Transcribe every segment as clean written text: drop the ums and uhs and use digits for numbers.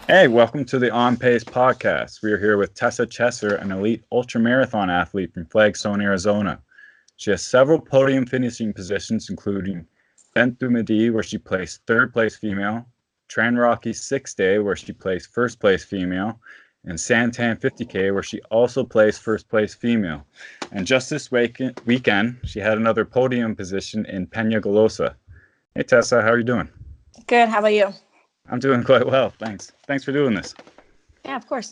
Hey, welcome to the On Pace podcast. We are here with Tessa Chesser, an elite ultramarathon athlete from Flagstaff, Arizona. She has several podium finishing positions, including Bent du Midi, where she placed third place female, Tranrocky 6 Day, where she placed first place female, and Santan 50K, where she also placed first place female. And just this weekend, she had another podium position in Peñagolosa. Hey, Tessa, how are you doing? Good. How about you? I'm doing quite well, thanks. Thanks for doing this. Yeah, of course.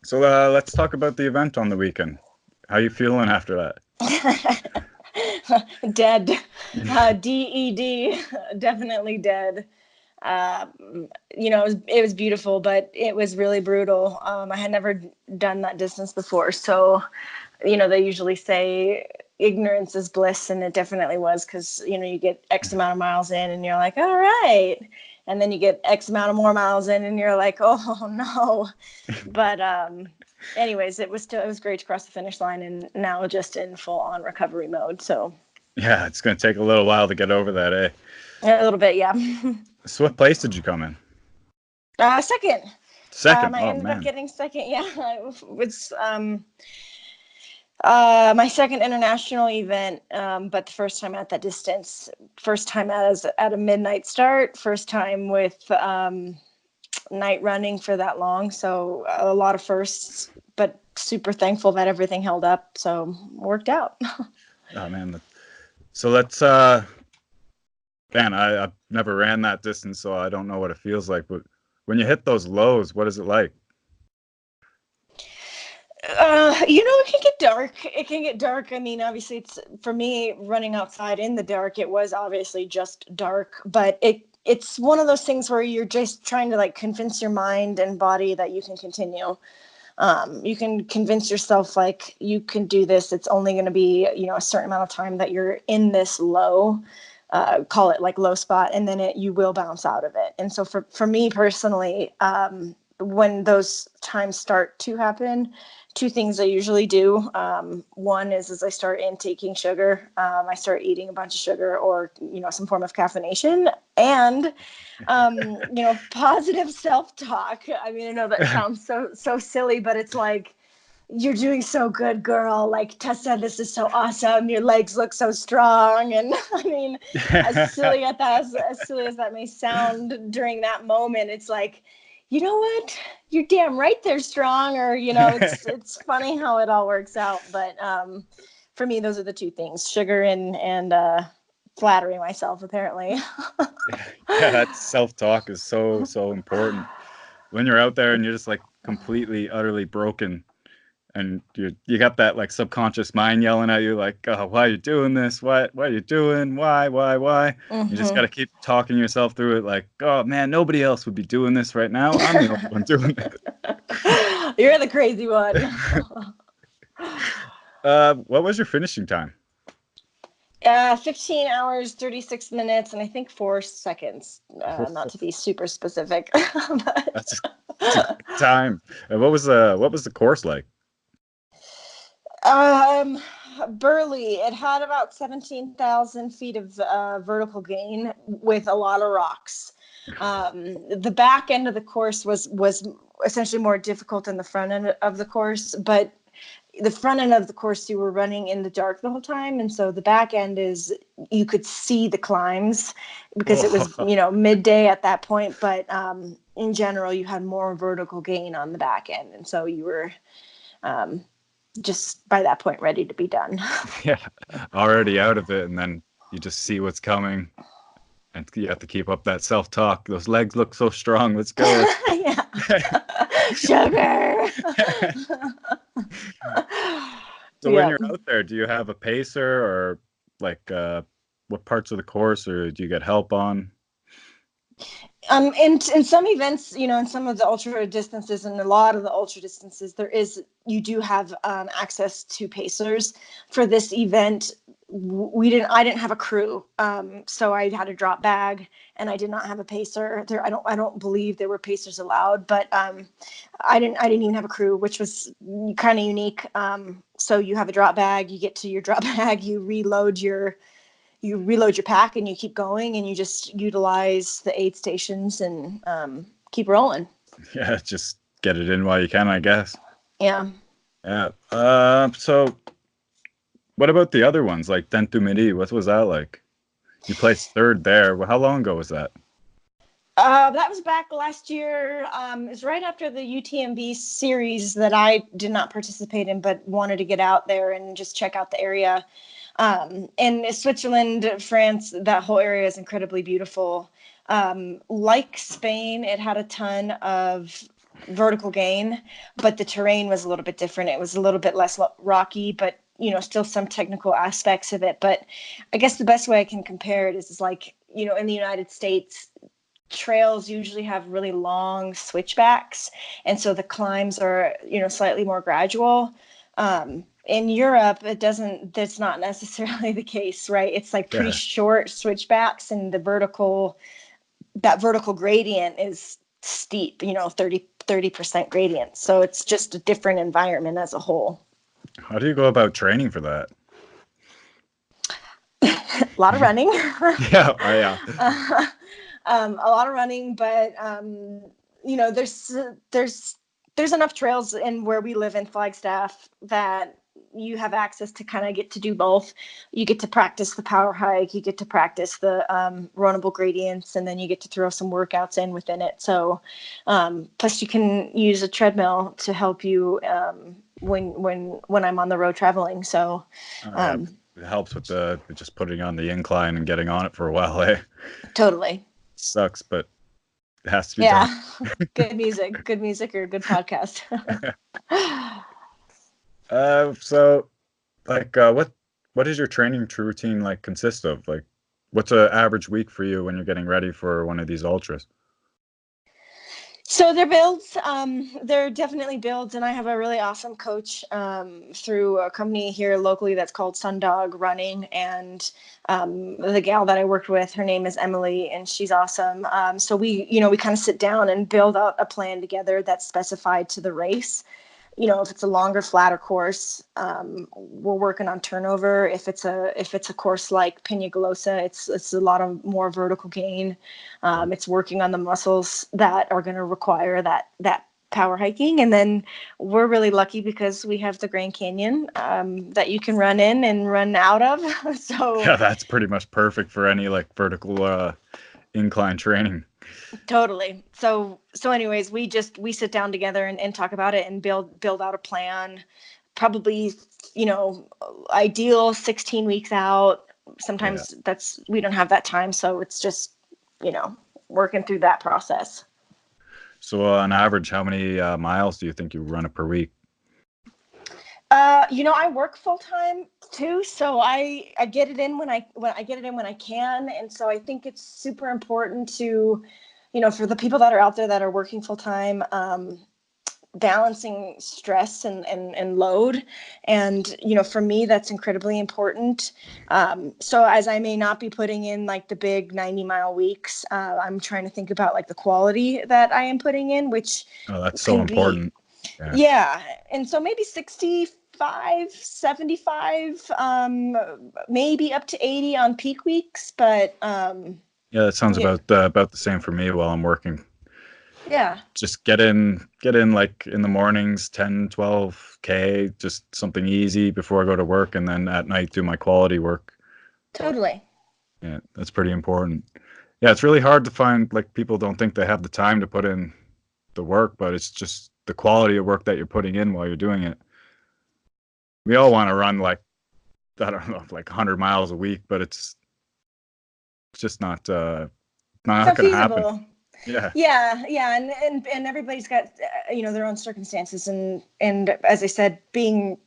So let's talk about the event on the weekend. How you feeling after that? Dead. DED. Definitely dead. It was beautiful, but it was really brutal. I had never done that distance before. So, they usually say ignorance is bliss, and it definitely was, because, you get X amount of miles in and you're like, all right. And then you get X amount of more miles in and you're like, oh no. But anyways, it was great to cross the finish line, and now just in full on recovery mode. So Yeah, it's going to take a little while to get over that, eh? a little bit, yeah. So what place did you come in? Second. Second. I ended man. up getting second. Yeah, it was my second international event, but the first time at that distance, first time at a midnight start, first time with night running for that long. So a lot of firsts, but super thankful that everything held up. So worked out. Oh man. So let's man, I've never ran that distance, so I don't know what it feels like. But when you hit those lows, what is it like? It can get dark. It can get dark. I mean, obviously, it's, for me, running outside in the dark, it was obviously just dark, but it's one of those things where you're just trying to convince your mind and body that you can continue. You can convince yourself you can do this. It's only going to be, a certain amount of time that you're in this low, call it low spot, and then you will bounce out of it. And so for me personally, when those times start to happen, two things I usually do. One is I start intaking sugar. I start eating a bunch of sugar, or, some form of caffeination, and, positive self-talk. I mean, I know that sounds so silly, but it's like, you're doing so good, girl. Like, Tessa, this is so awesome. Your legs look so strong. And I mean, as silly as that may sound during that moment, it's like, you know what? You're damn right they're strong. Or, it's funny how it all works out. But for me, those are the two things: sugar and flattering myself, apparently. Yeah, that self-talk is so important. When you're out there and you're just completely, utterly broken, and you got that subconscious mind yelling at you oh, why are you doing this? What are you doing? Why? Mm-hmm. You just got to keep talking yourself through it oh man, nobody else would be doing this right now. I'm the only one doing it. You're the crazy one. What was your finishing time? 15 hours, 36 minutes, and I think 4 seconds, not to be super specific. That's a good time. What was the course like? Burley. It had about 17,000 feet of vertical gain with a lot of rocks. The back end of the course was essentially more difficult than the front end of the course, but the front end of the course you were running in the dark the whole time, and so the back end is you could see the climbs because it was midday at that point, but in general you had more vertical gain on the back end, and so you were just by that point ready to be done. Yeah, already out of it, and then you just see what's coming, and you have to keep up that self-talk. Those legs look so strong. Let's go. Yeah. Sugar. So when you're out there, do you have a pacer, or what parts of the course, or do you get help on? In some events, in some of the ultra distances, and a lot of the ultra distances, you do have access to pacers. For this event, I didn't have a crew, so I had a drop bag, and I did not have a pacer. I don't believe there were pacers allowed, but I didn't even have a crew, which was kind of unique. So you have a drop bag, you get to your drop bag, you reload your pack, and you keep going, and you just utilize the aid stations and keep rolling. Yeah, just get it in while you can, I guess. Yeah. Yeah. So what about the other ones, like Dent du Midi? What was that like? You placed third there. Well, how long ago was that? That was back last year. It was right after the UTMB series that I did not participate in, but wanted to get out there and just check out the area. And Switzerland, France, that whole area is incredibly beautiful. Like Spain, it had a ton of vertical gain, but the terrain was a little bit different. It was a little bit less rocky, but still some technical aspects of it. But I guess the best way I can compare it is like, in the United States, trails usually have really long switchbacks, and so the climbs are slightly more gradual. In Europe, that's not necessarily the case, right? It's like pretty short switchbacks, and that vertical gradient is steep, 30% gradient. So it's just a different environment as a whole. How do you go about training for that? A lot of running. Yeah. A lot of running, but there's enough trails in where we live in Flagstaff that you have access to kind of get to do both. You get to practice the power hike, you get to practice the runnable gradients, and then you get to throw some workouts in within it. So plus you can use a treadmill to help you when I'm on the road traveling. So it helps with just putting on the incline and getting on it for a while. Totally sucks, but it has to be done. Good music or good podcast. So like what is your training routine like consist of? Like what's an average week for you when you're getting ready for one of these ultras? So they're builds. They're definitely builds, and I have a really awesome coach through a company here locally that's called Sundog Running, and the gal that I worked with, her name is Emily, and she's awesome. So we kind of sit down and build out a plan together that's specified to the race. If it's a longer, flatter course, we're working on turnover. If it's a course like Peñagolosa, it's a lot of more vertical gain. It's working on the muscles that are going to require that power hiking. And then we're really lucky because we have the Grand Canyon that you can run in and run out of. So yeah, that's pretty much perfect for any like vertical incline training. Totally. So anyways, we sit down together and talk about it and build out a plan, probably, ideal 16 weeks out. Sometimes we don't have that time. So it's just, working through that process. So on average, how many miles do you think you run it per week? I work full time too, so I get it in when I get it in when I can. And so I think it's super important to, for the people that are out there that are working full time, balancing stress and load. And, for me, that's incredibly important. So as I may not be putting in like the big 90-mile weeks, I'm trying to think about like the quality that I am putting in, which that's so important. Yeah. And so maybe 65, 75, maybe up to 80 on peak weeks. But yeah, that sounds about the same for me while I'm working. Yeah. Just get in like in the mornings, 10, 12K, just something easy before I go to work, and then at night do my quality work. Totally. Yeah, that's pretty important. Yeah, it's really hard to find, like, people don't think they have the time to put in the work, but it's just the quality of work that you're putting in while you're doing it. We all want to run like, I don't know, like 100 miles a week, but it's just not going to happen. Yeah, and everybody's got their own circumstances, and as I said, being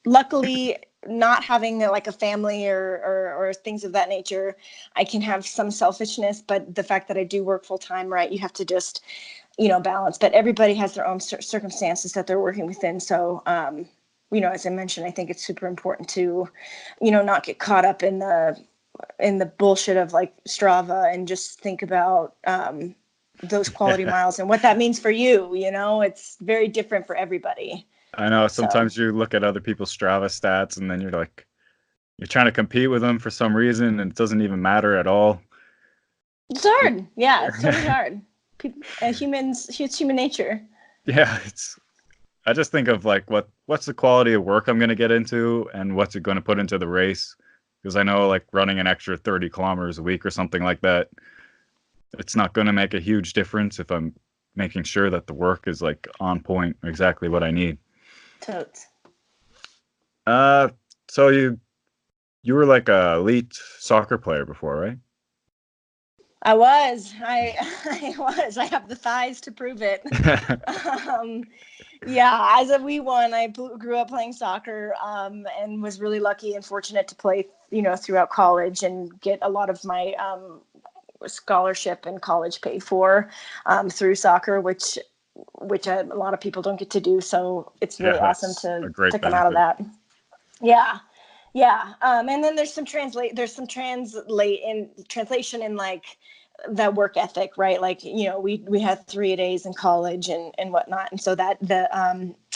luckily not having like a family or things of that nature, I can have some selfishness, but the fact that I do work full time, right, you have to just balance. But everybody has their own circumstances that they're working within, so as I mentioned, I think it's super important to not get caught up in the bullshit of like Strava and just think about those quality miles and what that means for you. It's very different for everybody. I know. Sometimes you look at other people's Strava stats and then you're like, you're trying to compete with them for some reason and it doesn't even matter at all. It's hard. Yeah, it's totally hard. It's human nature. Yeah, I just think of like what's the quality of work I'm going to get into and what's it going to put into the race, because I know like running an extra 30 kilometers a week or something like that, it's not going to make a huge difference if I'm making sure that the work is like on point, exactly what I need. Totes. So you were like a elite soccer player before, right? I was. I was. I have the thighs to prove it. Yeah, as a wee one, I grew up playing soccer, and was really lucky and fortunate to play, throughout college and get a lot of my scholarship and college paid for through soccer, which a lot of people don't get to do. So it's really awesome a great to come benefit out of that. Yeah. Yeah. And then there's some translation in like that work ethic, right? Like, we had 3 days in college and whatnot. And so that the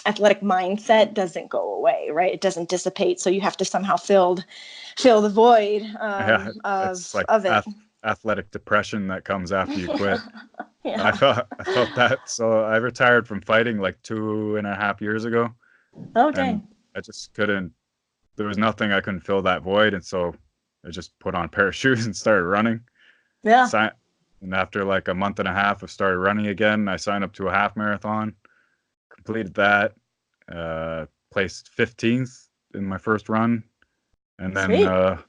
athletic mindset doesn't go away, right? It doesn't dissipate. So you have to somehow fill the void it's like of it. Athletic depression that comes after you quit. Yeah. I felt that. So I retired from fighting like 2.5 years ago. Oh, dang. And I just couldn't, there was nothing I couldn't fill that void. And so I just put on a pair of shoes and started running. Yeah. And after like a month and a half of started running again, I signed up to a half marathon, completed that, placed 15th in my first run. And then a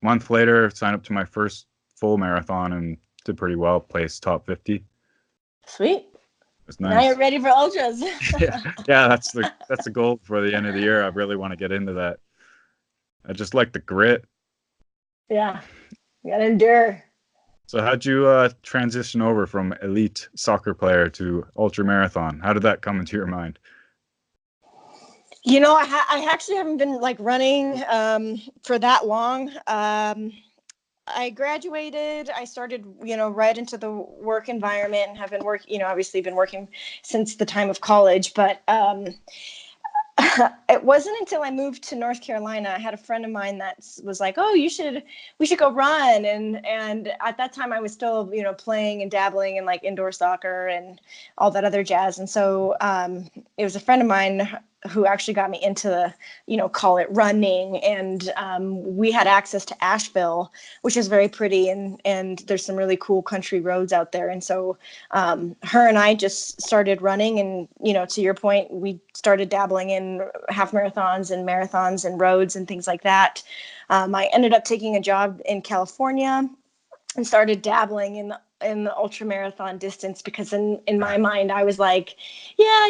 month later, signed up to my first full marathon and did pretty well, placed top 50. Sweet. It's nice. Now you're ready for ultras. yeah, that's the goal for the end of the year. I really want to get into that. I just like the grit. Yeah, you gotta endure. So how'd you transition over from elite soccer player to ultra marathon? How did that come into your mind? I actually haven't been like running for that long. I graduated. I started, right into the work environment and have been obviously been working since the time of college. But it wasn't until I moved to North Carolina. I had a friend of mine that was like, "Oh, we should go run." And at that time, I was still, playing and dabbling in like indoor soccer and all that other jazz. And so it was a friend of mine who actually got me into call it running. And we had access to Asheville, which is very pretty. And there's some really cool country roads out there. And so her and I just started running. And, to your point, we started dabbling in half marathons and roads and things like that. I ended up taking a job in California and started dabbling in the ultra marathon distance, because in my mind I was like, yeah,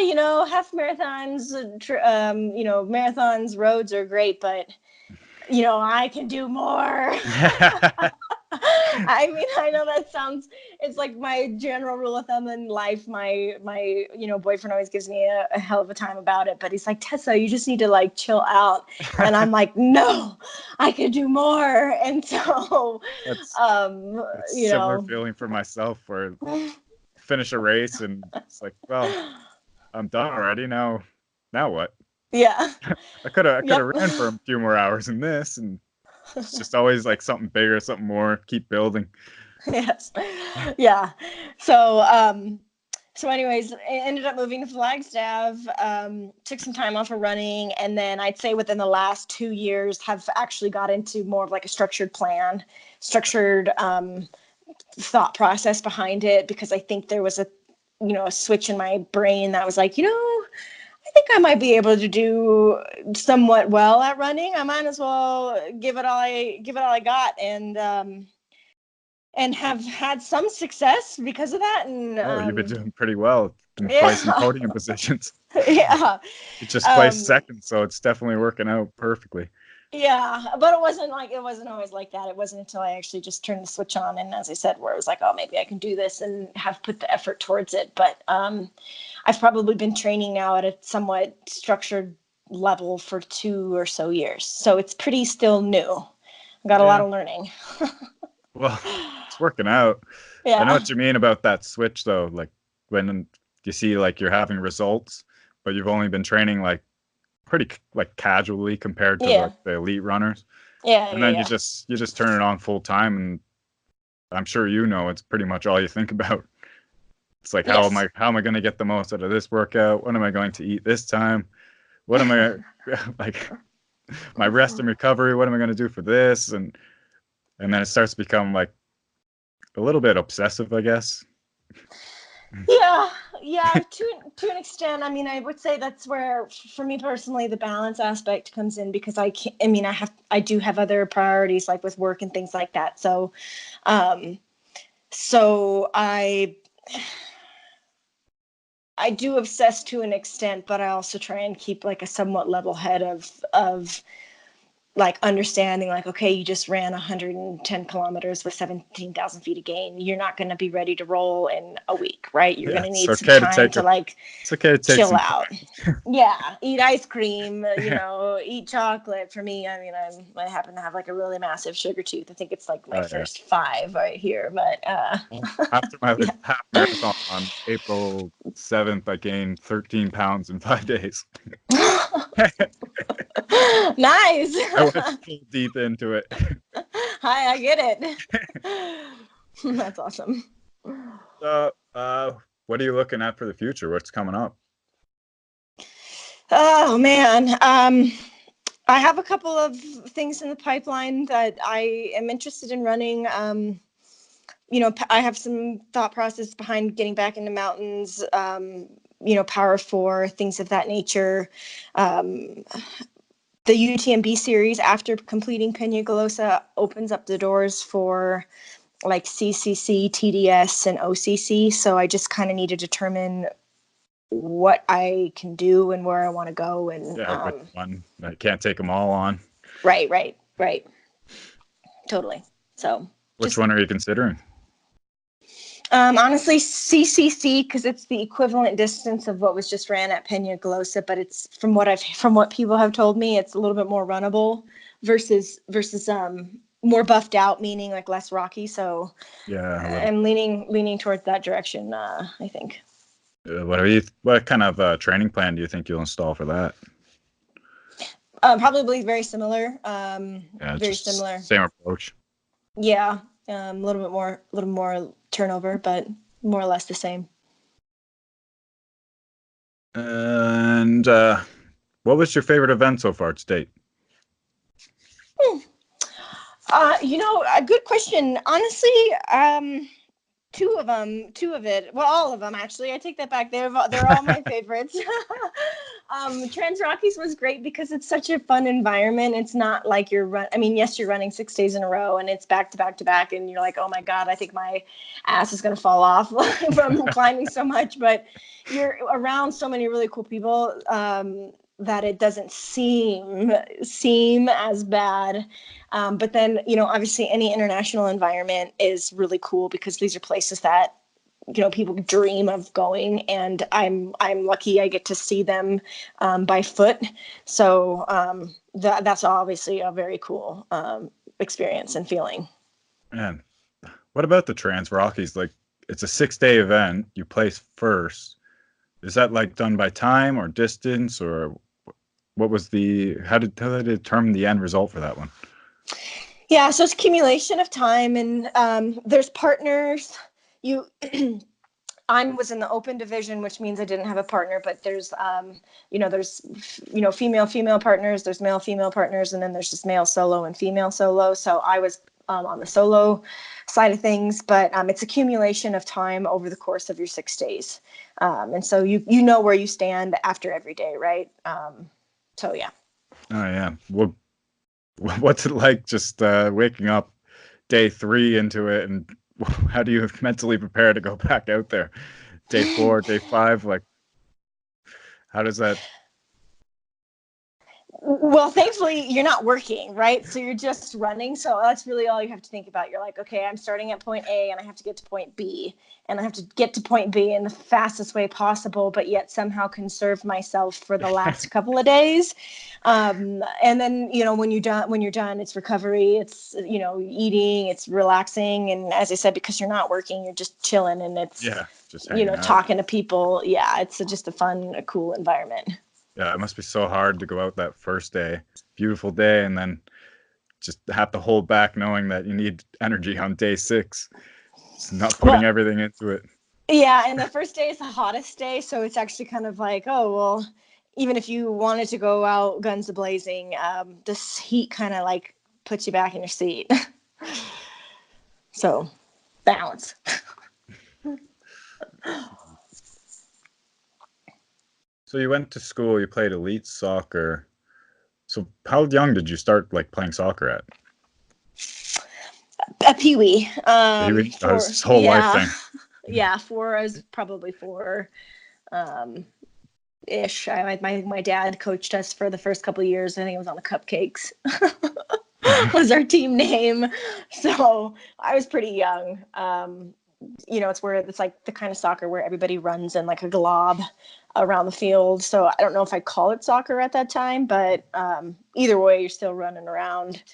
half marathons, marathons, roads are great, but I can do more. I mean, I know that it's like my general rule of thumb in life. My boyfriend always gives me a hell of a time about it, but he's like, Tessa, you just need to like chill out. And I'm like, no, I can do more. And so, that's similar feeling for myself, where finish a race and it's like, well, I'm done already. Now what? Yeah. I could have ran for a few more hours in this, and it's just always like something bigger, something more, keep building. Yes. Yeah. So anyways, I ended up moving to Flagstaff, took some time off of running, and then I'd say within the last 2 years have actually got into more of like a structured thought process behind it, because I think there was a switch in my brain that was like, I think I might be able to do somewhat well at running. I might as well give it all I got, and have had some success because of that. And you've been doing pretty well in placing podium positions. Yeah, you just placed second, so it's definitely working out perfectly. Yeah, but it wasn't always like that. It wasn't until I actually just turned the switch on, and as I said, where it was like, oh, maybe I can do this, and have put the effort towards it. But I've probably been training now at a somewhat structured level for 2 or so years. So it's pretty still new. I've got a lot of learning. Well, it's working out. Yeah. I know what you mean about that switch, though. Like when you see like you're having results, but you've only been training like pretty like casually compared to like the elite runners. Yeah. And then you just turn it on full time, and I'm sure it's pretty much all you think about. It's like, Yes. how am I going to get the most out of this workout? What am I going to eat this time? What am I like my rest and recovery? What am I going to do for this? And then it starts to become like a little bit obsessive, I guess. Yeah, to an extent. I mean, I would say that's where, for me personally, the balance aspect comes in, because I can't, I mean, I do have other priorities, like with work and things like that. So, so I do obsess to an extent, but I also try and keep like a somewhat level head of like understanding, like, okay, you just ran 110 kilometers with 17,000 feet of gain. You're not going to be ready to roll in a week, right? You're going to need some time to like chill out. Yeah, eat ice cream, eat chocolate. For me, I mean, I happen to have like a really massive sugar tooth. I think it's like my first 5 right here. But after my half marathon on April 7th, I gained 13 pounds in 5 days. Nice. I went full deep into it. Hi, I get it. That's awesome. So, what are you looking at for the future? What's coming up? Oh man, I have a couple of things in the pipeline that I am interested in running. I have some thought process behind getting back into mountains. Power 4, things of that nature. The UTMB series, after completing Peña opens up the doors for like CCC, TDS, and OCC. So I just kind of need to determine what I can do and where I want to go. And which one? I can't take them all on. Right. Totally. So which one are you considering? Honestly, CCC, because it's the equivalent distance of what was just ran at Peña, but it's from what people have told me, it's a little bit more runnable versus more buffed out, meaning like less rocky. So yeah, I'm leaning towards that direction. I think. What kind of training plan do you think you'll install for that? Probably very similar. Very similar. Same approach. Yeah. A little more turnover, but more or less the same. And what was your favorite event so far to date? A good question. Honestly, two of it. Well, all of them actually. I take that back. They're all my favorites. Trans Rockies was great because it's such a fun environment. It's not like you're running 6 days in a row and it's back to back to back, and you're like, oh my God, I think my ass is gonna fall off from climbing so much. But you're around so many really cool people that it doesn't seem as bad. But then, obviously any international environment is really cool because these are places that, people dream of going, and I'm lucky I get to see them by foot. So that's obviously a very cool experience and feeling. Man, what about the Trans Rockies? Like, it's a 6-day event. You place first. Is that like done by time or distance, or what was how did they determine the end result for that one? Yeah, so it's accumulation of time, and there's partners. I was in the open division, which means I didn't have a partner, but there's female partners, there's male female partners, and then there's just male solo and female solo. So I was on the solo side of things, but it's accumulation of time over the course of your 6 days, and so you know where you stand after every day, right? So yeah. Oh yeah. Well, what's it like just waking up day 3 into it, and how do you mentally prepare to go back out there? Day 4, day 5, like, how does that? Well, thankfully you're not working, right? So you're just running. So that's really all you have to think about. You're like, okay, I'm starting at point A and I have to get to point B, and I have to get to point B in the fastest way possible, but yet somehow conserve myself for the last couple of days. And then, when you're done, it's recovery, it's, eating, it's relaxing. And as I said, because you're not working, you're just chilling, and it's, just talking to people. Yeah. It's just a fun, cool environment. Yeah, it must be so hard to go out that first day, beautiful day, and then just have to hold back knowing that you need energy on day 6. It's not putting everything into it. Yeah, and the first day is the hottest day, so it's actually kind of like, oh, well, even if you wanted to go out guns a-blazing, this heat kind of like puts you back in your seat. So, balance. So you went to school, you played elite soccer. So how young did you start like playing soccer at? A peewee. His whole life Yeah, thing. yeah, four. I was probably four. Um, ish. My dad coached us for the first couple of years. I think it was on the Cupcakes. Was our team name. So I was pretty young. It's where it's like the kind of soccer where everybody runs in like a glob around the field. So I don't know if I call it soccer at that time, but either way, you're still running around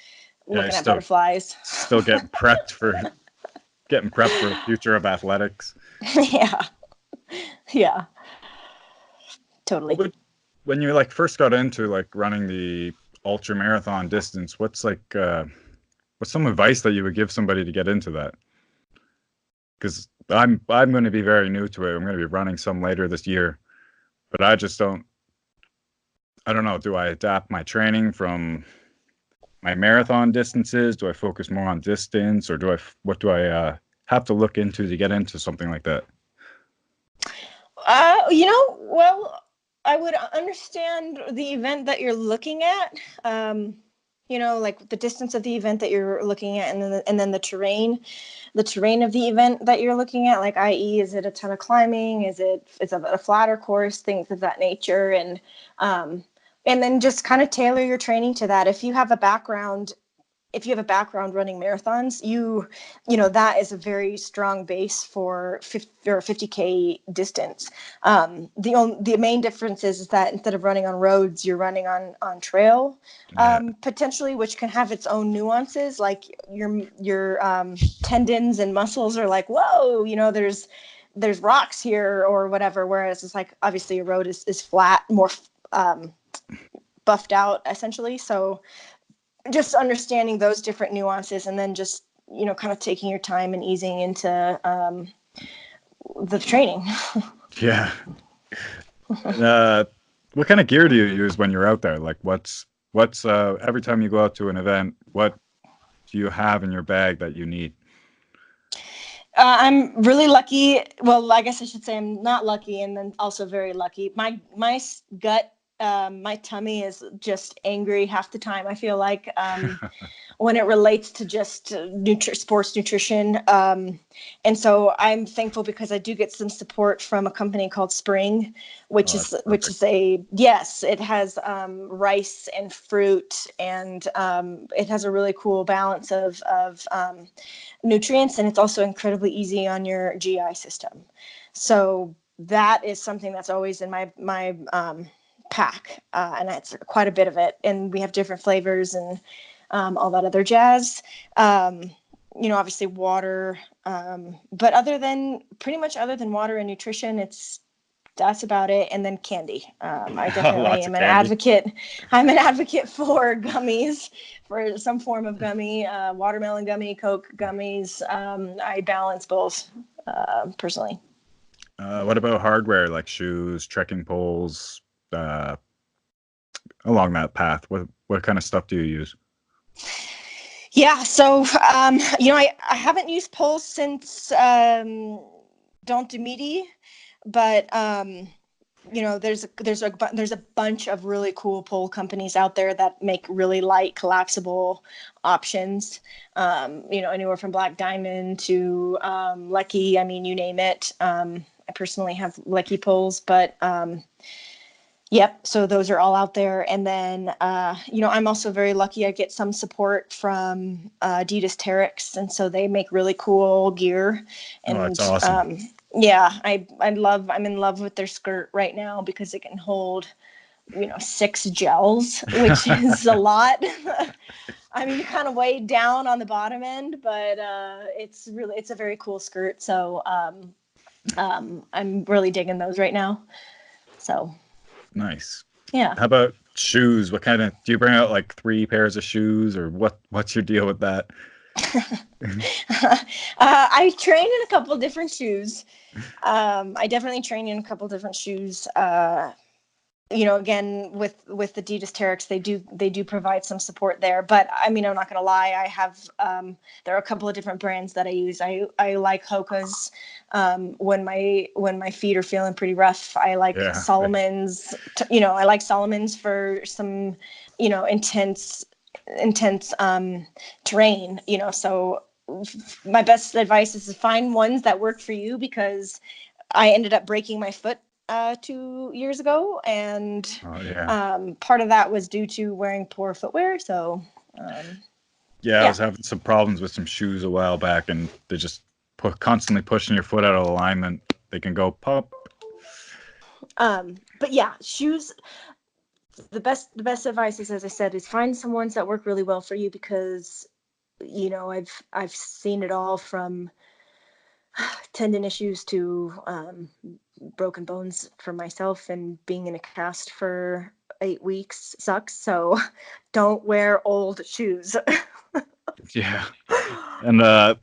Yeah, looking at butterflies. Still getting prepped for a future of athletics. Yeah. Yeah. Totally. When you like first got into like running the ultra marathon distance, what's some advice that you would give somebody to get into that? Because I'm going to be very new to it. I'm going to be running some later this year, but I don't know. Do I adapt my training from my marathon distances? Do I focus more on distance, or what do I have to look into to get into something like that? Well, I would understand the event that you're looking at. Like the distance of the event that you're looking at, and then the terrain of the event that you're looking at, like, i.e., is it a ton of climbing? Is it a flatter course? Things of that nature. And then just kind of tailor your training to that. If you have a background running marathons, that is a very strong base for 50K distance. The main difference is that instead of running on roads, you're running on trail, potentially, which can have its own nuances. Like your tendons and muscles are like, whoa, there's rocks here or whatever. Whereas it's like, obviously a road is flat, more buffed out essentially. So just understanding those different nuances, and then just kind of taking your time and easing into the training. Yeah. What kind of gear do you use when you're out there? Like, what's every time you go out to an event, what do you have in your bag that you need? I'm really lucky. Well, I guess I should say I'm not lucky, and then also very lucky. My gut, my tummy is just angry half the time, I feel like, when it relates to just sports nutrition. And so I'm thankful because I do get some support from a company called Spring, which is it has rice and fruit, and it has a really cool balance of nutrients, and it's also incredibly easy on your GI system. So that is something that's always in my pack, and that's quite a bit of it. And we have different flavors and all that other jazz. Obviously water, but pretty much other than water and nutrition, that's about it. And then candy. I definitely am an advocate. I'm an advocate for gummies, for some form of gummy, watermelon gummy, Coke gummies. I balance both, personally. What about hardware like shoes, trekking poles, along that path? What kind of stuff do you use? Yeah, so I haven't used poles since Don't Do Midi, but there's a bunch of really cool pole companies out there that make really light collapsible options. Anywhere from Black Diamond to Lucky. I mean, you name it. I personally have Lucky poles, but yep. So those are all out there. And then, I'm also very lucky. I get some support from Adidas Terrex. And so they make really cool gear. And that's awesome. I'm in love with their skirt right now because it can hold, 6 gels, which is a lot. I mean, kind of weighed down on the bottom end, but it's a very cool skirt. So I'm really digging those right now. So. Nice. Yeah. How about shoes? What kind of do you bring out, like 3 pairs of shoes, or what's your deal with that? I train in a couple different shoes. I definitely train in a couple different shoes. Again, with Adidas Terrex, they do provide some support there. But I mean, I'm not gonna lie, I have there are a couple of different brands that I use. I like Hoka's when my feet are feeling pretty rough. I like Yeah. Solomon's. I like Solomon's for some intense terrain. So my best advice is to find ones that work for you, because I ended up breaking my foot 2 years ago, and part of that was due to wearing poor footwear. So I was having some problems with some shoes a while back, and they just constantly pushing your foot out of alignment. They can go pop. But yeah, shoes. The best advice is, as I said, is find some ones that work really well for you, because I've seen it all from tendon issues to broken bones for myself, and being in a cast for 8 weeks sucks. So don't wear old shoes. Yeah. And a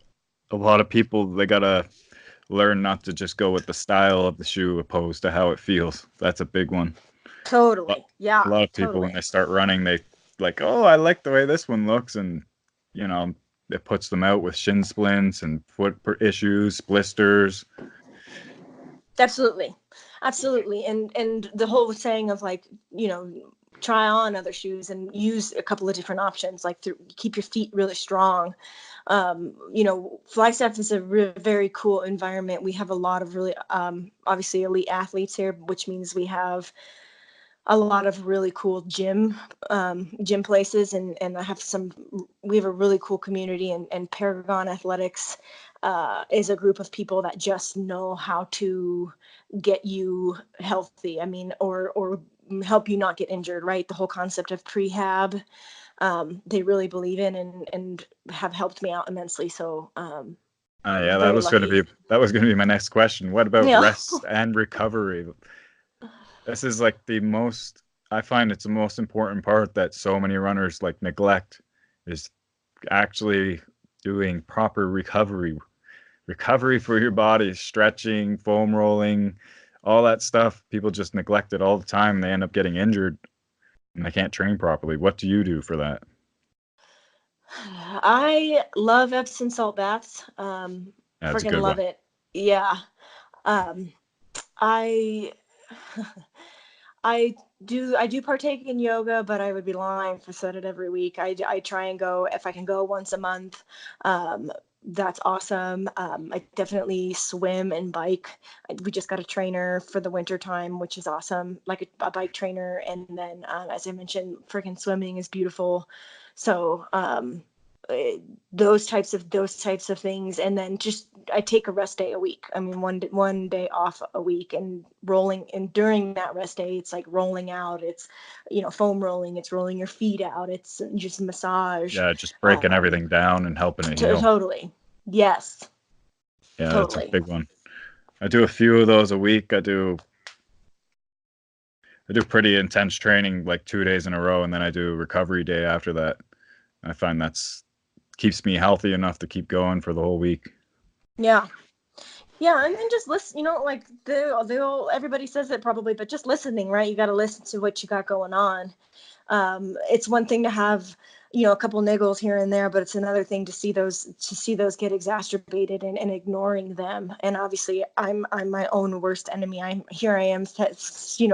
lot of people, they gotta learn not to just go with the style of the shoe opposed to how it feels. That's a big one. Totally. Yeah. A lot of people, when they start running, they like, oh, I like the way this one looks, and it puts them out with shin splints and foot issues, blisters. Absolutely. And the whole saying of try on other shoes and use a couple of different options, keep your feet really strong. Flagstaff is a very cool environment. We have a lot of really obviously elite athletes here, which means we have a lot of really cool gym places, and we have a really cool community, and Paragon Athletics is a group of people that just know how to get you healthy. I mean, or help you not get injured, right? The whole concept of prehab, they really believe in, and have helped me out immensely. So that was going to be my next question. What about rest and recovery? This is like I find it's the most important part that so many runners neglect, is actually doing proper recovery for your body, stretching, foam rolling, all that stuff. People just neglect it all the time. They end up getting injured, and they can't train properly. What do you do for that? I love Epsom salt baths. Freaking love it. Yeah. I do partake in yoga, but I would be lying if I said it every week. I try and go, if I can go once a month. That's awesome. I definitely swim and bike. We just got a trainer for the winter time, which is awesome, like a bike trainer. And then, as I mentioned, freaking swimming is beautiful. So those types of things. And then just I take a rest day a week. I mean, one day off a week, and rolling. And during that rest day, it's like rolling out. It's foam rolling. It's rolling your feet out. It's just massage. Yeah, just breaking everything down and helping it heal. Totally. Yes. Yeah, totally. That's a big one. I do a few of those a week. I do pretty intense training, like 2 days in a row, and then I do a recovery day after that. I find that's keeps me healthy enough to keep going for the whole week. Yeah, and then just listen. Everybody says it probably, but just listening, right? You got to listen to what you got going on. It's one thing to have a couple niggles here and there, but it's another thing to see those get exacerbated and ignoring them. And obviously I'm my own worst enemy. I am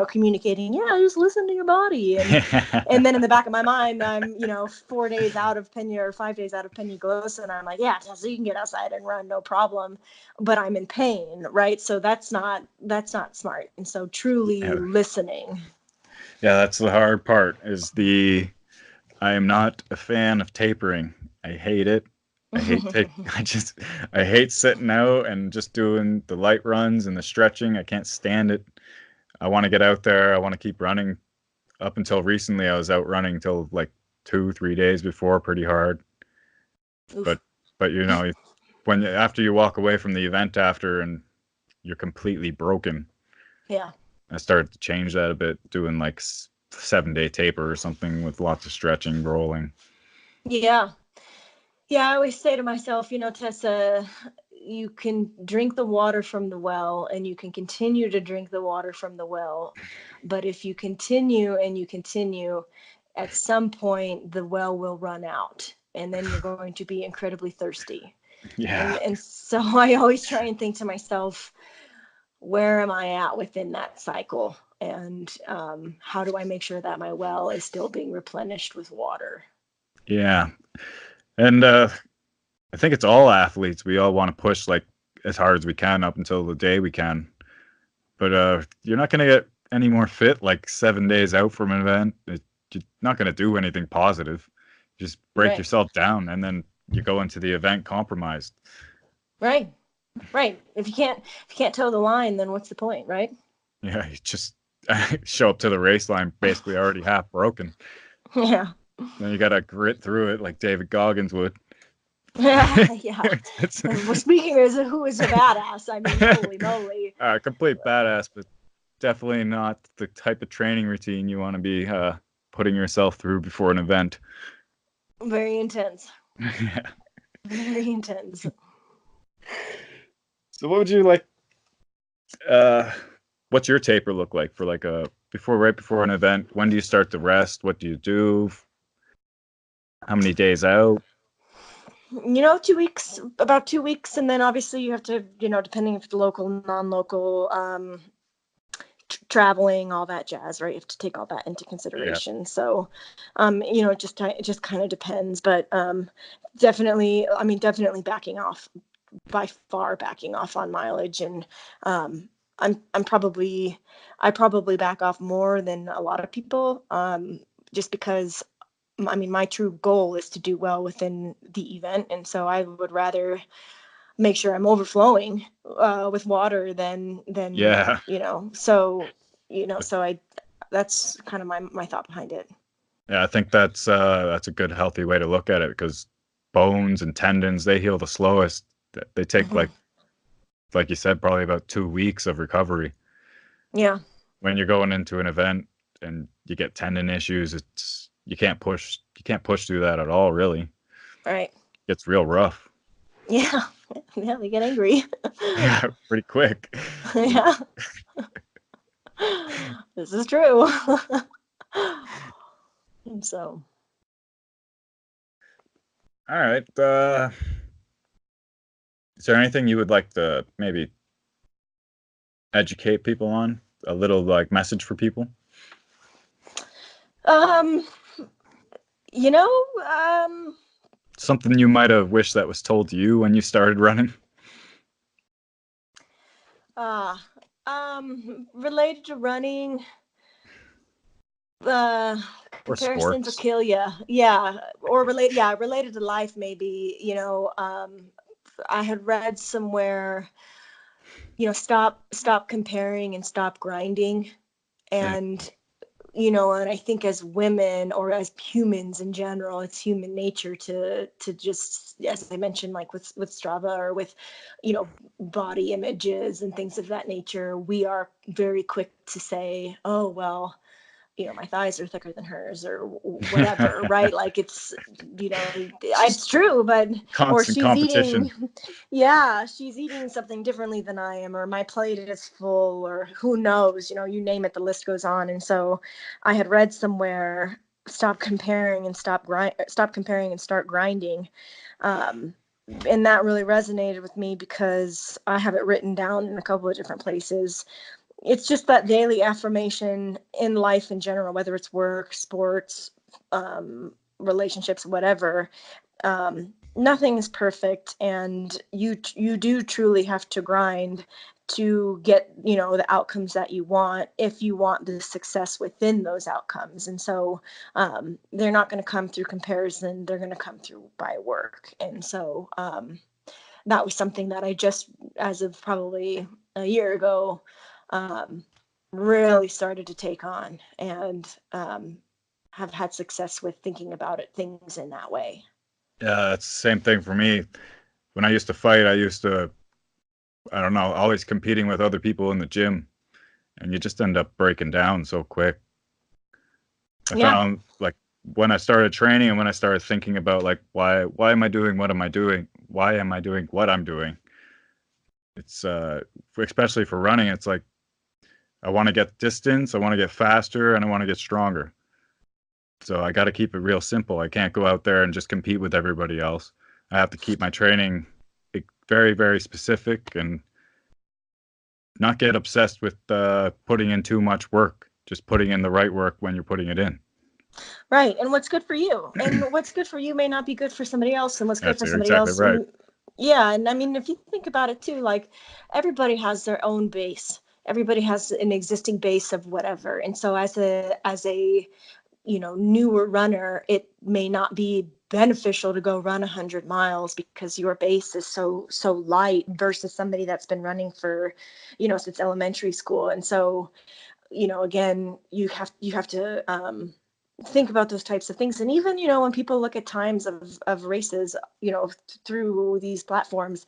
communicating, just listen to your body, and then in the back of my mind I'm 4 days out of Pena, or 5 days out of Peñagosa, and I'm like, so you can get outside and run, no problem, but I'm in pain, right? So that's not smart. And so truly listening. Yeah, that's the hard part. I am not a fan of tapering. I hate it. I hate sitting out and just doing the light runs and the stretching. I can't stand it. I want to get out there. I want to keep running. Up until recently, I was out running till like 2-3 days before, pretty hard. Oof. But after you walk away from the event after and you're completely broken. Yeah. I started to change that a bit, doing like 7-day taper or something with lots of stretching, rolling. Yeah. Yeah, I always say to myself, Tessa, you can drink the water from the well and you can continue to drink the water from the well. But if you continue and you continue, at some point the well will run out and then you're going to be incredibly thirsty. Yeah. And so I always try and think to myself, where am I at within that cycle? And how do I make sure that my well is still being replenished with water? Yeah. And I think it's all athletes. We all want to push like as hard as we can up until the day we can. But you're not going to get any more fit like 7 days out from an event. You're not going to do anything positive. Just break yourself down, and then you go into the event compromised. Right. If you can't toe the line, then what's the point, right? Yeah, you just show up to the race line basically already half broken. Yeah. Then you got to grit through it like David Goggins would. Yeah. Well, speaking as who is a badass, I mean, holy moly. Complete badass, but definitely not the type of training routine you want to be putting yourself through before an event. Very intense. Yeah. Very intense. So what would you like, what's your taper look like for like right before an event? When do you start to rest? What do you do? How many days out? 2 weeks, about 2 weeks. And then obviously you have to, depending if it's local, non-local, traveling, all that jazz, right? You have to take all that into consideration. Yeah. So, it just kind of depends, but definitely backing off, by far backing off on mileage. And I probably back off more than a lot of people, just because my true goal is to do well within the event. And so I would rather make sure I'm overflowing with water than Yeah. So that's kind of my thought behind it. Yeah, I think that's a good healthy way to look at it, because bones and tendons, they heal the slowest. They take like you said, probably about 2 weeks of recovery. Yeah. When you're going into an event and you get tendon issues, you can't push through that at all, really. Right. It's real rough. Yeah. Yeah, they get angry. Yeah, pretty quick. Yeah. This is true. And so. All right. Is there anything you would like to maybe educate people on? A little like message for people? Something you might have wished that was told to you when you started running? Related to running, comparisons will kill you. Yeah. Or related to life, maybe. I had read somewhere, stop comparing and stop grinding. And and I think as women, or as humans in general, it's human nature to just, as I mentioned, like with Strava, or with, body images and things of that nature, we are very quick to say, oh, well, my thighs are thicker than hers, or whatever, right? Like it's true, but constant or she's competition. She's eating something differently than I am, or my plate is full, or who knows, you name it, the list goes on. And so I had read somewhere, stop comparing and start grinding. And that really resonated with me, because I have it written down in a couple of different places. It's just that daily affirmation in life in general, whether it's work, sports, relationships, whatever. Nothing is perfect, and you do truly have to grind to get, the outcomes that you want, if you want the success within those outcomes. And so they're not going to come through comparison, they're going to come through by work. And so that was something that I just, as of probably a year ago, really started to take on, and have had success with thinking about things in that way. Yeah, it's the same thing for me. When I used to fight, I don't know, always competing with other people in the gym, and you just end up breaking down so quick. I found like when I started training and when I started thinking about like why am I doing what am I doing? Why am I doing what I'm doing? It's especially for running, it's like I want to get distance, I want to get faster, and I want to get stronger. So I got to keep it real simple. I can't go out there and just compete with everybody else. I have to keep my training very, very specific and not get obsessed with putting in too much work. Just putting in the right work when you're putting it in. Right. And what's good for you. And what's good for you may not be good for somebody else. And what's good for somebody exactly else. Right. Yeah. And I mean, if you think about it too, like everybody has their own base. Everybody has an existing base of whatever. And so as a newer runner, it may not be beneficial to go run 100 miles because your base is so light versus somebody that's been running for, since elementary school. And so, again, you have to think about those types of things. And even, when people look at times of races, through these platforms,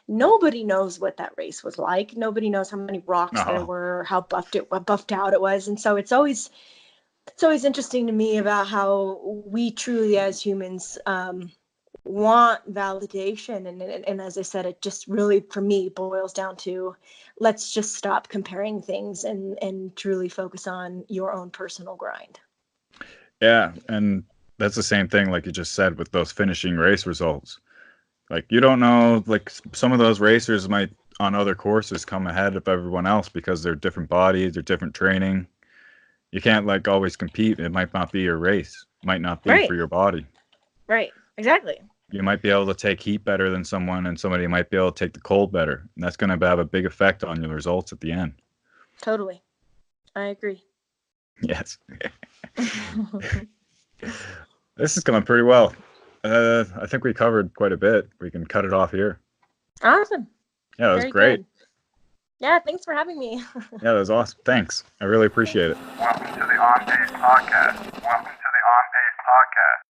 nobody knows what that race was like. Nobody knows how many rocks there were, how buffed out it was. And so it's always interesting to me about how we truly as humans want validation. And as I said, it just really, for me, boils down to let's just stop comparing things and truly focus on your own personal grind. Yeah, and that's the same thing like you just said with those finishing race results. Like you don't know, like some of those racers might on other courses come ahead of everyone else because they're different bodies, they're different training. You can't like always compete. It might not be your race. It might not be Right. for your body. Right. Exactly. You might be able to take heat better than someone, and somebody might be able to take the cold better. And that's going to have a big effect on your results at the end. Totally. I agree. Yes. This is going pretty well. I think we covered quite a bit. We can cut it off here. Awesome. Yeah, that was great. Good. Yeah, thanks for having me. Yeah, that was awesome. Thanks. I really appreciate it. Welcome to the On Pace Podcast. Welcome to the On Pace Podcast.